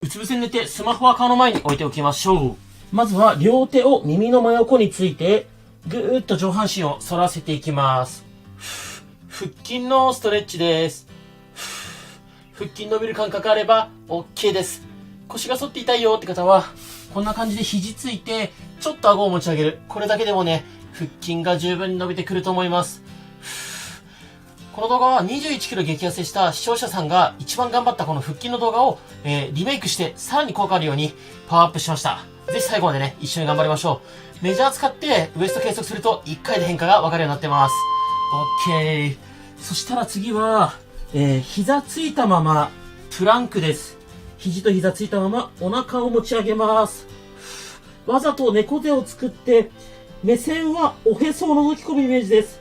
うつ伏せに寝てスマホは顔の前に置いておきましょう。まずは両手を耳の真横について、ぐーっと上半身を反らせていきます。腹筋のストレッチです。腹筋伸びる感覚あれば OK です。腰が反って痛いよって方は、こんな感じで肘ついて、ちょっと顎を持ち上げる。これだけでもね、腹筋が十分に伸びてくると思います。この動画は21キロ激痩せした視聴者さんが一番頑張ったこの腹筋の動画を、リメイクしてさらに効果あるようにパワーアップしました。ぜひ最後までね、一緒に頑張りましょう。メジャー使ってウエスト計測すると1回で変化がわかるようになってます。OK。そしたら次は、膝ついたままプランクです。肘と膝ついたままお腹を持ち上げます。わざと猫背を作って、目線はおへそを覗き込むイメージです。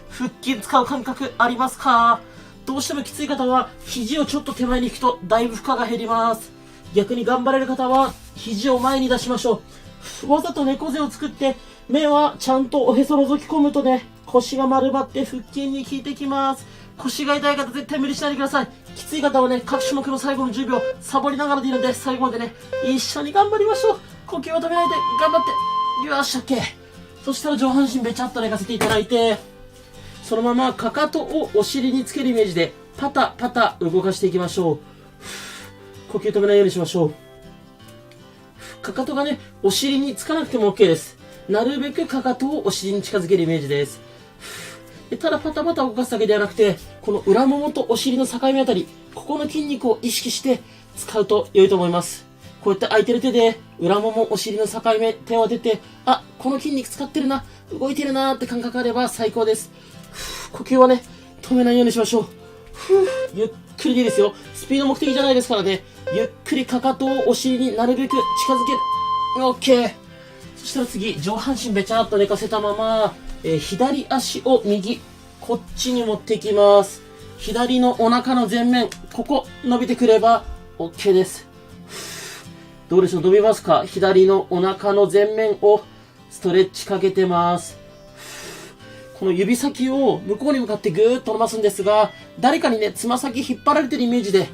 腹筋使う感覚ありますか？どうしてもきつい方は肘をちょっと手前に引くとだいぶ負荷が減ります。逆に頑張れる方は肘を前に出しましょう。わざと猫背を作って目はちゃんとおへそ覗き込むとね、腰が丸まって腹筋に効いてきます。腰が痛い方絶対無理しないでください。きつい方はね、各種目の最後の10秒サボりながらでいいので、最後までね、一緒に頑張りましょう。呼吸を止めないで頑張って。よし、OK。そしたら上半身べちゃっと寝かせていただいて、そのままかかとをお尻につけるイメージでパタパタ動かしていきましょう。呼吸止めないようにしましょう。かかとがね、お尻につかなくても OK です。なるべくかかとをお尻に近づけるイメージです。ただパタパタ動かすだけではなくて、この裏ももとお尻の境目あたり、ここの筋肉を意識して使うと良いと思います。こうやって空いてる手で裏ももお尻の境目手を当てて、あ、この筋肉使ってるな、動いてるなって感覚あれば最高です。呼吸はね、止めないようにしましょう。ゆっくりでいいですよ。スピード目的じゃないですからね。ゆっくりかかとをお尻になるべく近づける。OK。そしたら次、上半身べちゃっと寝かせたまま、左足を右、こっちに持っていきます。左のお腹の前面、ここ伸びてくれば OK です。どうでしょう、伸びますか？左のお腹の前面をストレッチかけてます。この指先を向こうに向かってぐーっと伸ばすんですが、誰かにね、つま先引っ張られてるイメージで、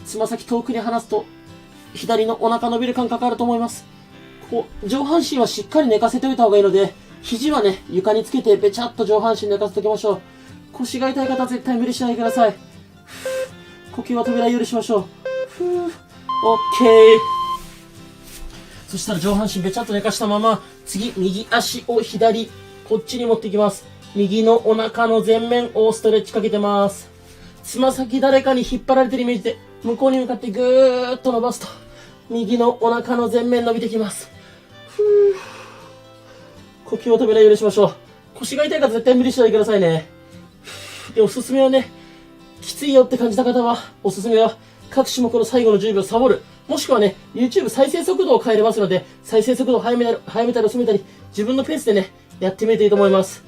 つま先遠くに離すと、左のお腹伸びる感覚あると思います。ここ、上半身はしっかり寝かせておいた方がいいので、肘はね、床につけてべちゃっと上半身寝かせておきましょう。腰が痛い方は絶対無理しないでください。呼吸は止めないようにしましょう。OK。そしたら上半身べちゃっと寝かしたまま、次、右足を左、こっちに持っていきます。右のお腹の前面をストレッチかけてます。つま先誰かに引っ張られてるイメージで、向こうに向かってぐーっと伸ばすと、右のお腹の前面伸びてきます。呼吸を止めないようにしましょう。腰が痛い方絶対無理しないでくださいね。で、おすすめはね、きついよって感じた方は、おすすめは各種目の最後の10秒サボる。もしくはね、YouTube 再生速度を変えれますので、再生速度を早めたり遅めたり、自分のペースでね、やってみるといいと思います。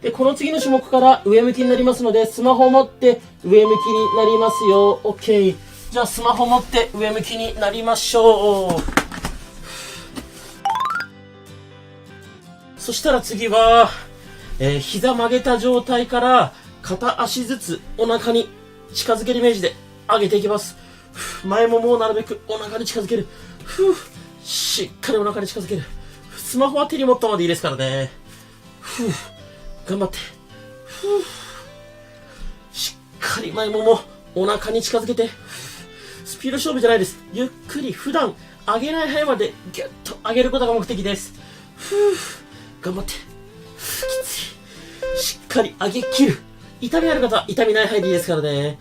で、この次の種目から上向きになりますので、スマホを持って上向きになりますよ。OK。じゃあスマホを持って上向きになりましょう。そしたら次は、膝曲げた状態から片足ずつお腹に近づけるイメージで上げていきます。前ももをなるべくお腹に近づける。しっかりお腹に近づける。スマホは手に持ったままでいいですからね。頑張って。しっかり前ももお腹に近づけて。スピード勝負じゃないです。ゆっくり普段上げない範囲までギュッと上げることが目的です。頑張って。きつい。しっかり上げ切る。痛みある方は痛みない範囲でいいですからね。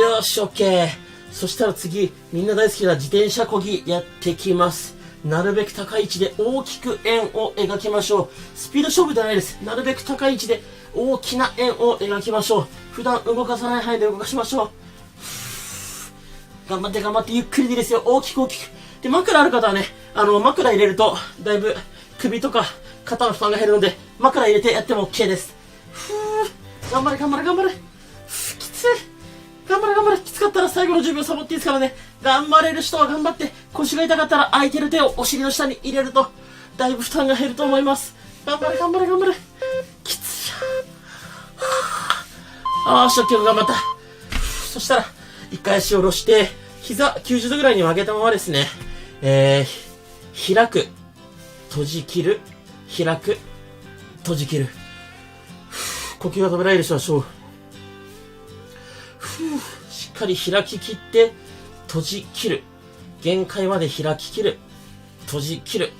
よーし、OK。そしたら次、みんな大好きな自転車漕ぎやってきます。なるべく高い位置で大きく円を描きましょう。スピード勝負じゃないです。なるべく高い位置で大きな円を描きましょう。普段動かさない範囲で動かしましょう。頑張って頑張ってゆっくりでいいですよ。大きく大きく。で、枕ある方はね、枕入れると、だいぶ首とか肩の負担が減るので、枕入れてやっても OK です。頑張れ頑張れ頑張れ。きつい。頑張れ頑張れ。きつかったら最後の10秒サボっていいですからね。頑張れる人は頑張って、腰が痛かったら空いてる手をお尻の下に入れると、だいぶ負担が減ると思います。頑張れ頑張れ頑張れ。きつい。あーし、OK、頑張った。そしたら、一回足を下ろして、膝90度ぐらいに曲げたままですね、開く、閉じ切る、開く、閉じ切る。呼吸が止められるしましょう。しっかり開き切って、閉じ切る。限界まで開き切る。閉じ切る。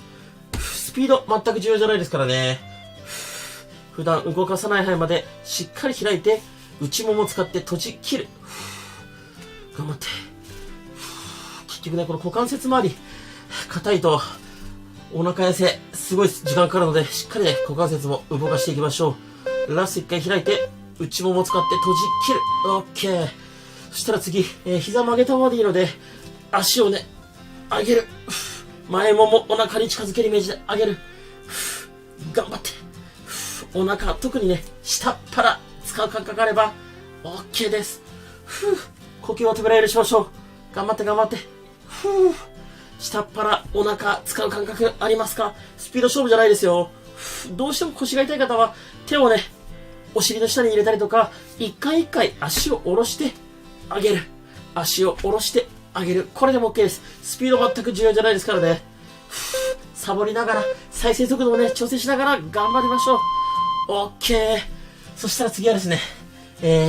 スピード全く重要じゃないですからね。普段動かさない範囲までしっかり開いて、内もも使って閉じ切る。頑張って。結局ね、この股関節周り、硬いと、お腹痩せ、すごい時間かかるので、しっかりね、股関節も動かしていきましょう。ラスト一回開いて、内もも使って閉じ切る。オッケー。そしたら次、膝曲げたままでいいので、足をね、上げる。前ももお腹に近づけるイメージで上げる。頑張って。お腹、特にね、下っ腹使う感覚があれば、OK です。呼吸を止められるしましょう。頑張って頑張って。下っ腹、お腹使う感覚ありますか？スピード勝負じゃないですよ。どうしても腰が痛い方は、手をね、お尻の下に入れたりとか、一回一回足を下ろして上げる。足を下ろして上げる。これでも OK です。スピード全く重要じゃないですからね。サボりながら、再生速度をね、調整しながら頑張りましょう。OK。そしたら次はですね、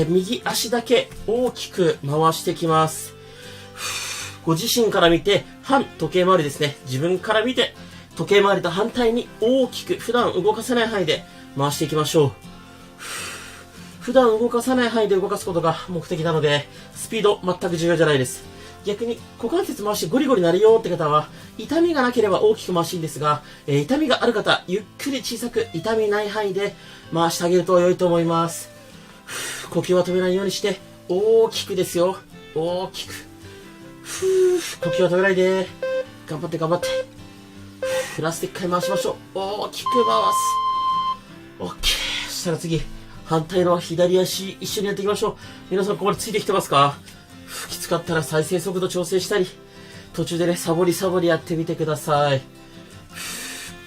右足だけ大きく回してきます。ご自身から見て、反時計回りですね。自分から見て、時計回りと反対に大きく、普段動かせない範囲で回していきましょう。普段動かさない範囲で動かすことが目的なので、スピード全く重要じゃないです。逆に股関節回してゴリゴリなるよって方は、痛みがなければ大きく回していいんですが、痛みがある方、ゆっくり小さく痛みない範囲で回してあげると良いと思います。呼吸は止めないようにして、大きくですよ。大きく。呼吸は止めないで。頑張って頑張って。ラスト1回回しましょう。大きく回す。OK。そしたら次、反対の左足一緒にやっていきましょう。皆さんここまでついてきてますか？きつかったら再生速度調整したり、途中でね、サボりやってみてください。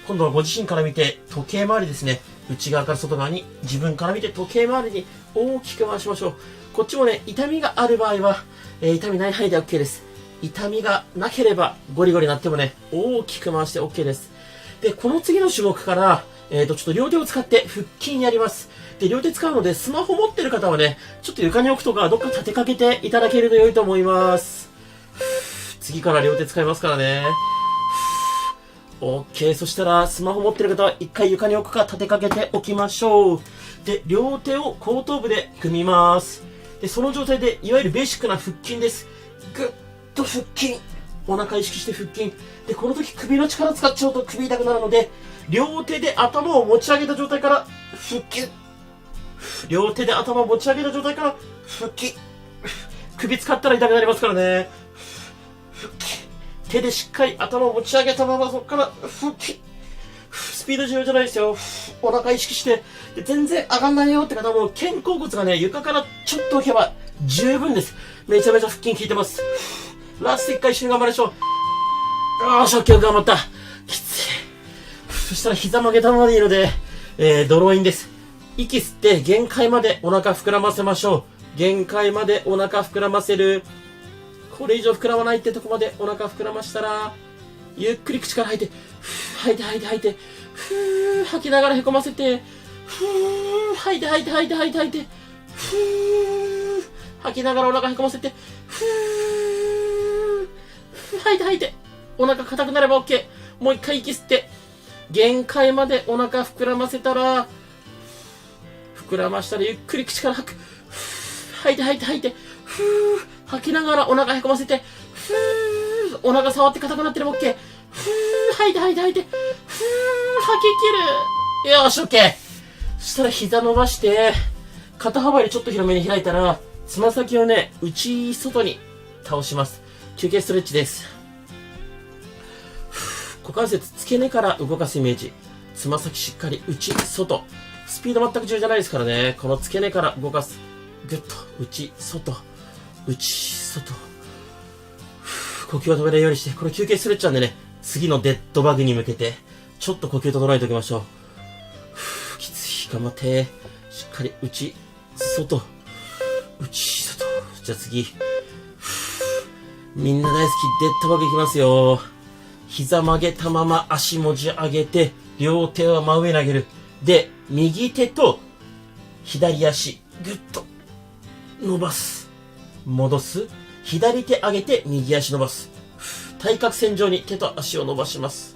今度はご自身から見て、時計回りですね。内側から外側に、自分から見て時計回りに大きく回しましょう。こっちもね、痛みがある場合は、痛みない範囲で OK です。痛みがなければ、ゴリゴリなってもね、大きく回して OK です。で、この次の種目から、ちょっと両手を使って腹筋やります。で、両手使うので、スマホ持ってる方はね、ちょっと床に置くとか、どっか立てかけていただけると良いと思います。次から両手使いますからね。OK。そしたら、スマホ持ってる方は一回床に置くか立てかけておきましょう。で、両手を後頭部で組みます。で、その状態で、いわゆるベーシックな腹筋です。ぐっと腹筋。お腹意識して腹筋。で、この時首の力使っちゃうと首痛くなるので、両手で頭を持ち上げた状態から腹筋。両手で頭を持ち上げた状態から腹筋。首使ったら痛くなりますからね。腹筋。手でしっかり頭を持ち上げたままそこから腹筋。スピード重要じゃないですよ。お腹意識して。で、全然上がんないよって方も肩甲骨がね、床からちょっと置けば十分です。めちゃめちゃ腹筋効いてます。ラスト1回一緒に頑張りましょう。よーし、OK、頑張った。きつい。そしたら膝曲げたままでいいので、ドローインです。息吸って限界までお腹膨らませましょう。限界までお腹膨らませる。これ以上膨らまないってとこまでお腹膨らましたら、ゆっくり口から吐いて、吐いて吐いて吐いて、吐きながらへこませて、吐いて吐いて吐いて吐いて吐いて、吐きながらお腹へこませて、吐いて吐いて、お腹硬くなれば OK。もう一回息吸って、限界までお腹膨らませたら、膨らましたらゆっくり口から吐く。吐いて吐いて吐いて、吐きながらお腹へこませて、お腹触って硬くなってるも OK。吐いて吐いて吐いて、吐き切る。よーし OK。そしたら膝伸ばして、肩幅よりちょっと広めに開いたら、つま先をね、内外に倒します。休憩ストレッチです。股関節付け根から動かすイメージ。つま先しっかり内外。スピード全く重要じゃないですからね。この付け根から動かす。ぐっと内外内外。呼吸を止めないようにして、これ休憩ストレッチなんでね、次のデッドバグに向けてちょっと呼吸整えておきましょう。きつい。頑張って。しっかり内外内外。じゃあ次みんな大好き、デッドバグいきますよ。膝曲げたまま足持ち上げて、両手は真上に上げる。で、右手と左足、ぐっと伸ばす。戻す。左手上げて右足伸ばす。対角線上に手と足を伸ばします。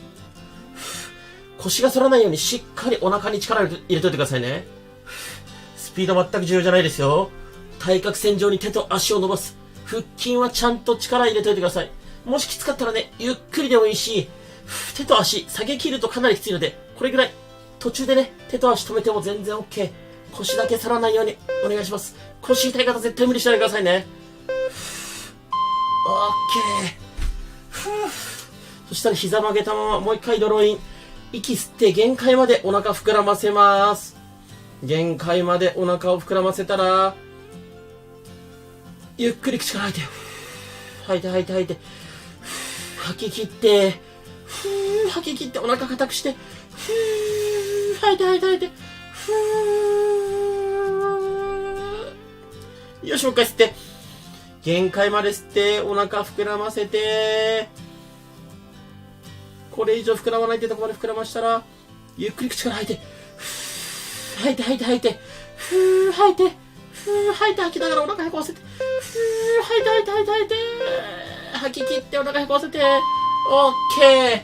腰が反らないようにしっかりお腹に力を入れといてくださいね。スピード全く重要じゃないですよ。対角線上に手と足を伸ばす。腹筋はちゃんと力入れといてください。もしきつかったらね、ゆっくりでもいいし、手と足下げ切るとかなりきついので、これぐらい途中でね、手と足止めても全然 OK。腰だけ反らないようにお願いします。腰痛い方絶対無理しないでくださいね。OK。そしたら膝曲げたままもう一回ドローイン。息吸って限界までお腹膨らませます。限界までお腹を膨らませたら、ゆっくり口から吐いて。吐いて吐いて吐いて。吐き切って。吐き切ってお腹硬くして。吐いて吐いて吐いて。よし、もう一回吸って。限界まで吸って、お腹膨らませて。これ以上膨らまないってとこまで膨らましたら、ゆっくり口から吐いて。吐いて吐いて吐いて。吐いて。吐いて吐きながらお腹へこませて。吐いて吐いて吐いて吐いて。吐き切ってお腹へこませて。オッケー。